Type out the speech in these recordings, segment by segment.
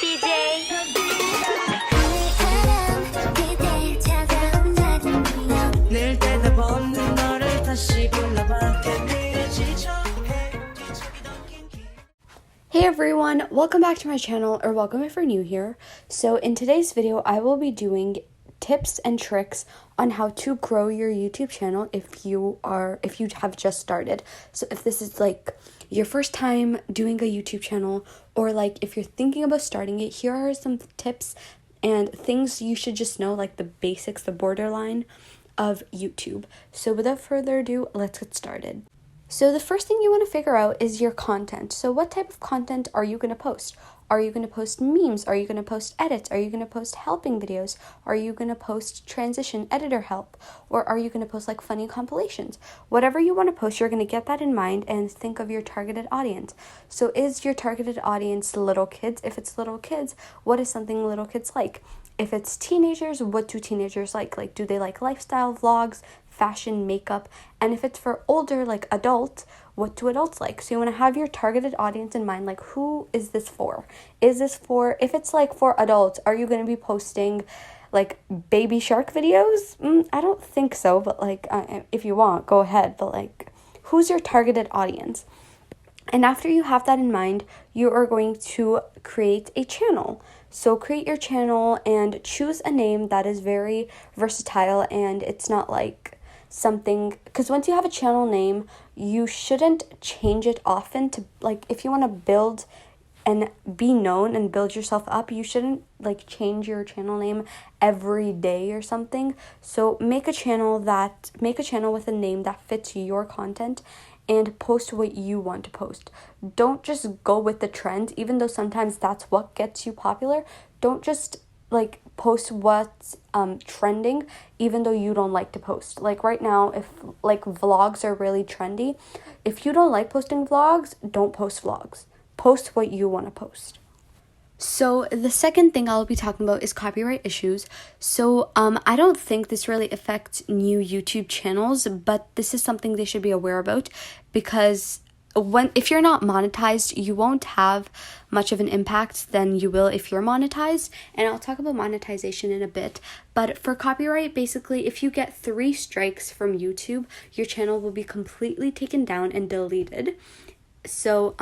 Hey everyone, welcome back to my channel, or welcome if you're new here. So in today's video, I will be doing tips and tricks on how to grow your YouTube channel if you have just started. So if this is like your first time doing a YouTube channel, or like if you're thinking about starting it, here are some tips and things you should just know, like the basics, the borderline of YouTube. So without further ado, let's get started. So the first thing you want to figure out is your content. So what type of content are you going to post? Are you going to post memes? Are you going to post edits? Are you going to post helping videos? Are you going to post transition editor help? Or are you going to post like funny compilations? Whatever you want to post, you're going to get that in mind and think of your targeted audience. So is your targeted audience little kids? If it's little kids, what is something little kids like? If it's teenagers, what do teenagers like? Like, do they like lifestyle vlogs, fashion, makeup? And if it's for older, like adult, what do adults like? So you want to have your targeted audience in mind, like who is this for? Is this for, if it's like for adults, are you going to be posting like baby shark videos? I don't think so, but like if you want, go ahead. But like, who's your targeted audience? And after you have that in mind, you are going to create a channel. So create your channel and choose a name that is very versatile, and it's not like something, because once you have a channel name, you shouldn't change it often. To like, if you want to build and be known and build yourself up, you shouldn't like change your channel name every day or something. So make a channel with a name that fits your content and post what you want to post. Don't just go with the trend, even though sometimes that's what gets you popular. Don't just like post what's trending, even though you don't like to post. Like right now, if like vlogs are really trendy, if you don't like posting vlogs, don't post vlogs. Post what you want to post. So the second thing I'll be talking about is copyright issues. So I don't think this really affects new YouTube channels, but this is something they should be aware about, because if you're not monetized, you won't have much of an impact than you will if you're monetized. And I'll talk about monetization in a bit. But for copyright, basically, if you get 3 strikes from YouTube, your channel will be completely taken down and deleted. So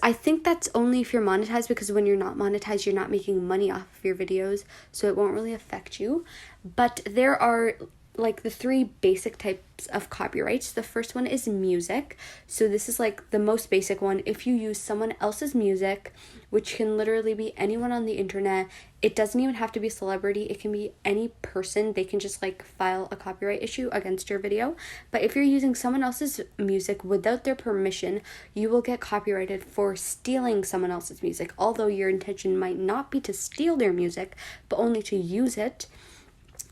I think that's only if you're monetized, because when you're not monetized, you're not making money off of your videos, so it won't really affect you. But there are like the 3 basic types of copyrights. The first one is music. So this is like the most basic one. If you use someone else's music, which can literally be anyone on the internet, it doesn't even have to be a celebrity, it can be any person, they can just like file a copyright issue against your video. But if you're using someone else's music without their permission, you will get copyrighted for stealing someone else's music. Although your intention might not be to steal their music, but only to use it,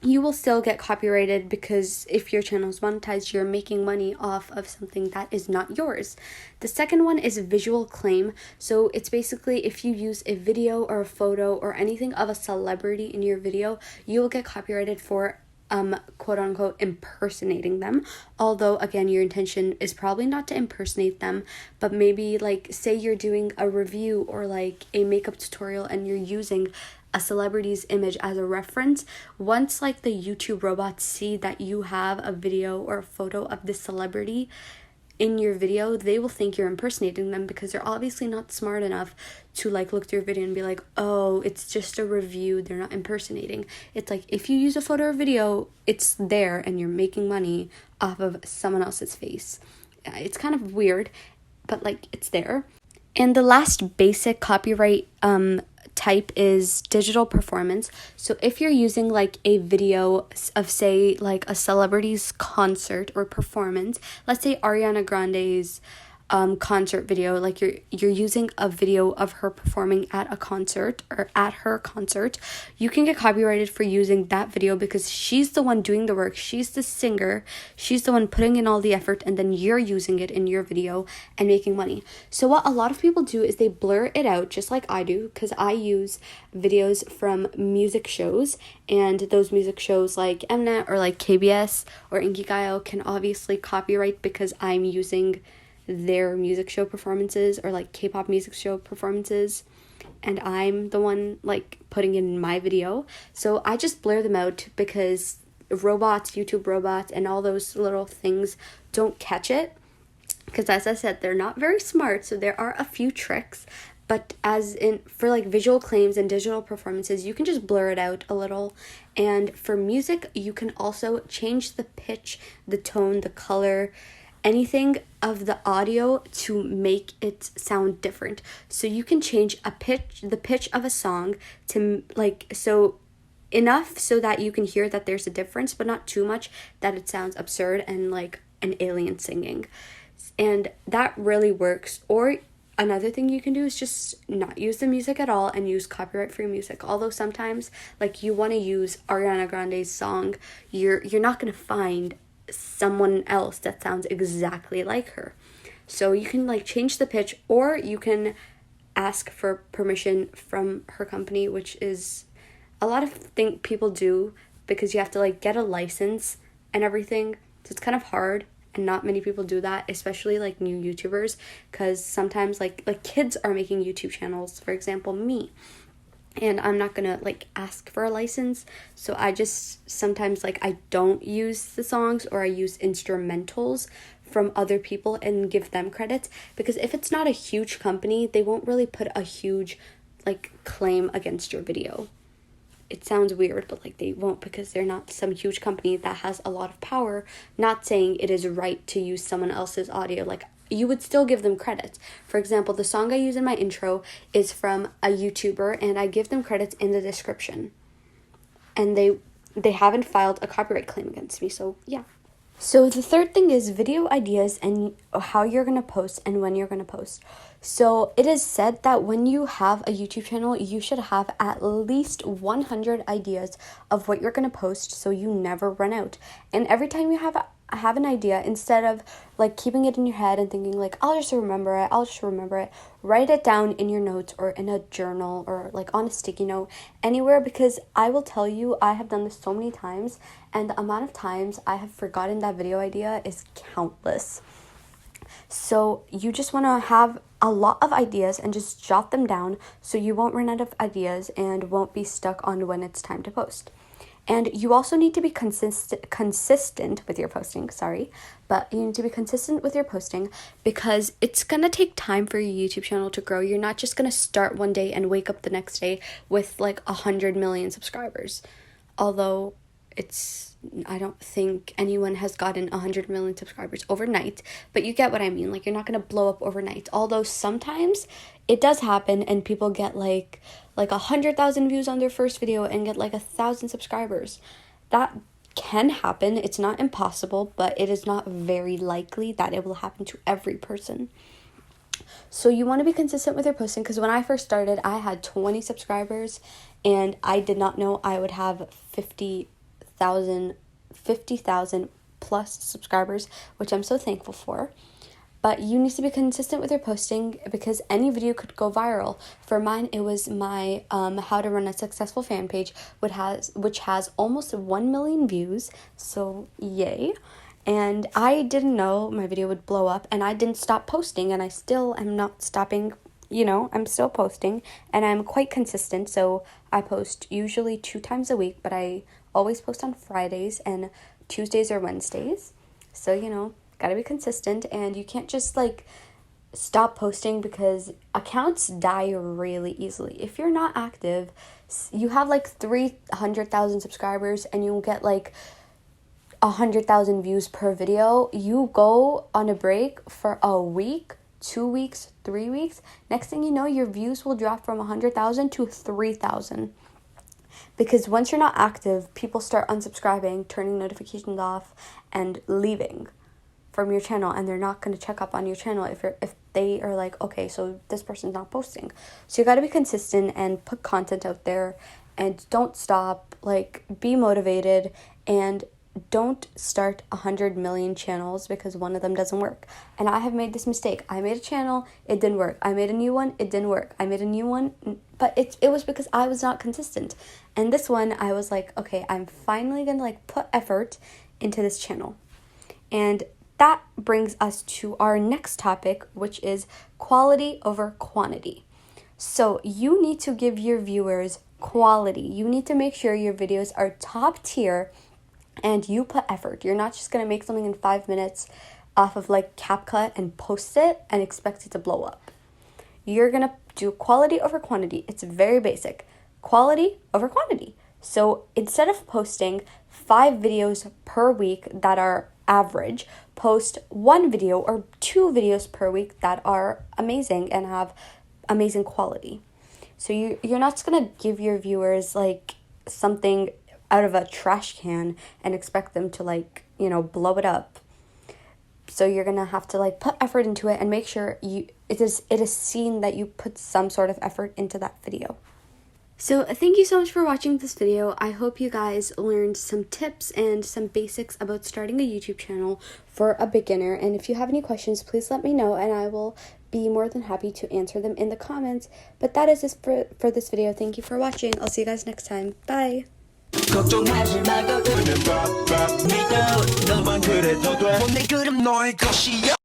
you will still get copyrighted, because if your channel is monetized, you're making money off of something that is not yours. The second one is visual claim. So it's basically if you use a video or a photo or anything of a celebrity in your video, you will get copyrighted for quote unquote impersonating them. Although again, your intention is probably not to impersonate them, but maybe like say you're doing a review or like a makeup tutorial and you're using a celebrity's image as a reference. Once like the YouTube robots see that you have a video or a photo of this celebrity in your video, they will think you're impersonating them, because they're obviously not smart enough to like look through your video and be like, oh, it's just a review, they're not impersonating. It's like if you use a photo or video, it's there and you're making money off of someone else's face. It's kind of weird, but like it's there. And the last basic copyright type is digital performance. So if you're using like a video of say like a celebrity's concert or performance, let's say Ariana Grande's concert video, like you're using a video of her performing at a concert or at her concert, you can get copyrighted for using that video, because she's the one doing the work, she's the singer, she's the one putting in all the effort, and then you're using it in your video and making money. So what a lot of people do is they blur it out, just like I do, because I use videos from music shows, and those music shows like Mnet or like KBS or Inkigayo can obviously copyright because I'm using their music show performances or like K-pop music show performances, and I'm the one like putting it in my video. So I just blur them out because robots, YouTube robots, and all those little things don't catch it. Because as I said, they're not very smart, so there are a few tricks. But as in for like visual claims and digital performances, you can just blur it out a little. And for music, you can also change the pitch, the tone, the color, anything of the audio to make it sound different. So you can change the pitch of a song to like so enough so that you can hear that there's a difference, but not too much that it sounds absurd and like an alien singing. And that really works. Or another thing you can do is just not use the music at all and use copyright-free music. Although sometimes, like, you want to use Ariana Grande's song, you're not going to find someone else that sounds exactly like her. So you can, like, change the pitch, or you can ask for permission from her company, which is a lot of people do because you have to, like, get a license and everything. So it's kind of hard. And not many people do that, especially like new YouTubers, because sometimes like kids are making YouTube channels, for example, me. And I'm not gonna like ask for a license, so I just sometimes like I don't use the songs, or I use instrumentals from other people and give them credit, because if it's not a huge company, they won't really put a huge like claim against your video. It sounds weird, but like they won't, because they're not some huge company that has a lot of power. Not saying it is right to use someone else's audio. Like, you would still give them credit. For example, the song I use in my intro is from a YouTuber, and I give them credits in the description. And they haven't filed a copyright claim against me, so yeah. So the third thing is video ideas and how you're going to post and when you're going to post. So it is said that when you have a YouTube channel, you should have at least 100 ideas of what you're going to post, so you never run out. And every time you have an idea, instead of like keeping it in your head and thinking like, I'll just remember it, write it down in your notes or in a journal or like on a sticky note, anywhere, because I will tell you, I have done this so many times, and the amount of times I have forgotten that video idea is countless. So you just want to have a lot of ideas and just jot them down so you won't run out of ideas and won't be stuck on when it's time to post. And you also need to be consistent with your posting, but you need to be consistent with your posting, because it's going to take time for your YouTube channel to grow. You're not just going to start one day and wake up the next day with like 100 million subscribers. Although I don't think anyone has gotten 100 million subscribers overnight, but you get what I mean. Like, you're not going to blow up overnight. Although sometimes it does happen and people get like 100,000 views on their first video and get like 1,000 subscribers. That can happen. It's not impossible, but it is not very likely that it will happen to every person. So you want to be consistent with your posting, because when I first started, I had 20 subscribers and I did not know I would have 50,000 plus subscribers, which I'm so thankful for. But you need to be consistent with your posting, because any video could go viral. For mine, it was my how to run a successful fan page, which has almost 1 million views, so yay. And I didn't know my video would blow up, and I didn't stop posting, and I still am not stopping. I'm still posting, and I'm quite consistent. So I post usually 2 times a week, but I always post on Fridays and Tuesdays or Wednesdays. So, gotta be consistent, and you can't just like stop posting, because accounts die really easily. If you're not active, you have like 300,000 subscribers and you'll get like 100,000 views per video. You go on a break for a week, 2 weeks, 3 weeks. Next thing you know, your views will drop from 100,000 to 3,000. Because once you're not active, people start unsubscribing, turning notifications off, and leaving from your channel, and they're not going to check up on your channel if they are like, okay, so this person's not posting. So you got to be consistent and put content out there, and don't stop. Like, be motivated, and don't start 100 million channels, because one of them doesn't work. And I have made this mistake. I made a channel, it didn't work. I made a new one, it didn't work. I made a new one, but it was because I was not consistent. And this one, I was like, okay, I'm finally gonna like put effort into this channel. And that brings us to our next topic, which is quality over quantity. So you need to give your viewers quality. You need to make sure your videos are top tier and you put effort. You're not just going to make something in 5 minutes off of like CapCut and post it and expect it to blow up. You're going to do quality over quantity. It's very basic. Quality over quantity. So instead of posting 5 videos per week that are average, post 1 video or 2 videos per week that are amazing and have amazing quality. So you're not just going to give your viewers like something out of a trash can and expect them to like, blow it up. So you're going to have to like put effort into it and make sure it is seen that you put some sort of effort into that video. So thank you so much for watching this video. I hope you guys learned some tips and some basics about starting a YouTube channel for a beginner. And if you have any questions, please let me know and I will be more than happy to answer them in the comments. But that is it for this video. Thank you for watching. I'll see you guys next time. Bye! 걱정하지 말고 그냥 믿어 너만 그래도 돼 내 그림 너의 것이야